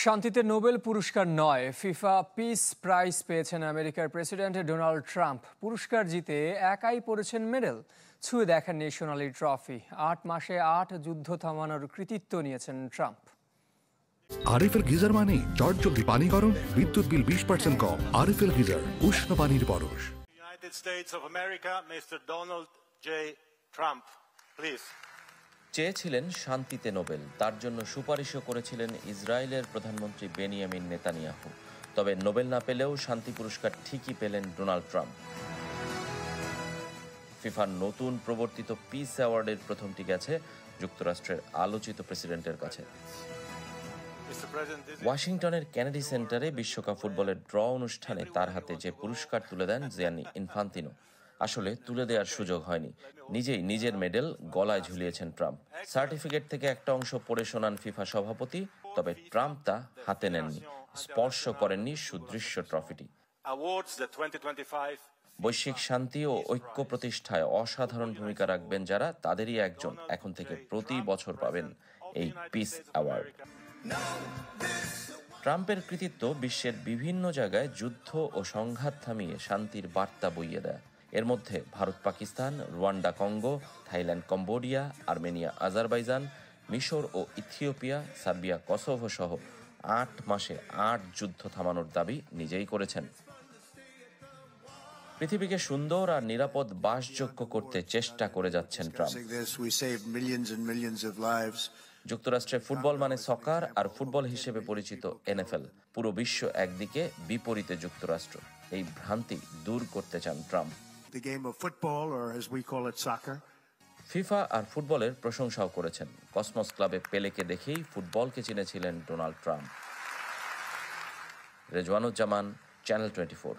শান্তিতে নোবেল পুরস্কার নয়, ফিফা পিস প্রাইজ পেয়েছেন আমেরিকার প্রেসিডেন্ট ডোনাল্ড ট্রাম্প। পুরস্কার জিতে একাই পড়েছেন মেডেল, ছুঁয়ে দেখেন ন্যাশনাল ট্রফি। ৮ মাসে ৮ যুদ্ধ থামানোর কৃতিত্ব নিয়েছেন ট্রাম্প। আরএফএল গিজার মানে চটজলদি পানি গরম, বিদ্যুৎ বিল 20% কম। আরএফএল গিজার, উষ্ণ পানির পরশ। United States of America, Mr. Donald J. Trump, please. চেয়েছিলেন শান্তিতে নোবেল, তার জন্য সুপারিশও করেছিলেন ইসরায়েলের প্রধানমন্ত্রী বেনিয়ামিন নেতানিয়াহু। তবে নোবেল না পেলেও শান্তি পুরস্কার ঠিকই পেলেন ডোনাল্ড ট্রাম্প। ফিফার নতুন প্রবর্তিত পিস অ্যাওয়ার্ডের প্রথমটি গেছে যুক্তরাষ্ট্রের আলোচিত প্রেসিডেন্টের কাছে। ওয়াশিংটনের কেনেডি সেন্টারে বিশ্বকাপ ফুটবলের ড্র অনুষ্ঠানে তার হাতে যে পুরস্কার তুলে দেন জিয়ানি ইনফান্তিনো, আসলে তুলে দেওয়ার সুযোগ হয়নি, নিজেই নিজের মেডেল গলায় ঝুলিয়েছেন ট্রাম্প। সার্টিফিকেট থেকে একটা অংশ পড়ে শোনান ফিফা সভাপতি, তবে ট্রাম্প তা হাতে নেননি, স্পর্শ করেননি সুদৃশ্য ট্রফিটি। বৈশ্বিক শান্তি ও ঐক্য প্রতিষ্ঠায় অসাধারণ ভূমিকা রাখবেন যারা, তাদেরই একজন এখন থেকে প্রতি বছর পাবেন এই পিস অ্যাওয়ার্ড। ট্রাম্পের কৃতিত্ব বিশ্বের বিভিন্ন জায়গায় যুদ্ধ ও সংঘাত থামিয়ে শান্তির বার্তা বইয়ে দেয়। এর মধ্যে Bharat Pakistan, Rwanda Congo, Thailand Cambodia, Armenia Azerbaijan, মিশর ও ইথিওপিয়া, সার্বিয়া কসোভো সহ ৮ মাসে ৮ যুদ্ধ থামানোর দাবি নিজেই করেছেন। পৃথিবীকে সুন্দর আর নিরাপদ বাসযোগ্য করতে চেষ্টা করে যাচ্ছেন ট্রাম্প। যুক্তরাষ্ট্রে ফুটবল মানে সকার, আর ফুটবল হিসেবে পরিচিত এনএফএল। পুরো বিশ্ব একদিকে, বিপরীতে যুক্তরাষ্ট্র। এই ভ্রান্তি দূর করতে চান ট্রাম্প। ফিফা আর ফুটবলের প্রশংসাও করেছেন। কসমস ক্লাবে পেলেকে দেখেই ফুটবলকে চিনেছিলেন ডোনাল্ড ট্রাম্প। রেজওয়ানুজ্জামান, চ্যানেল 24।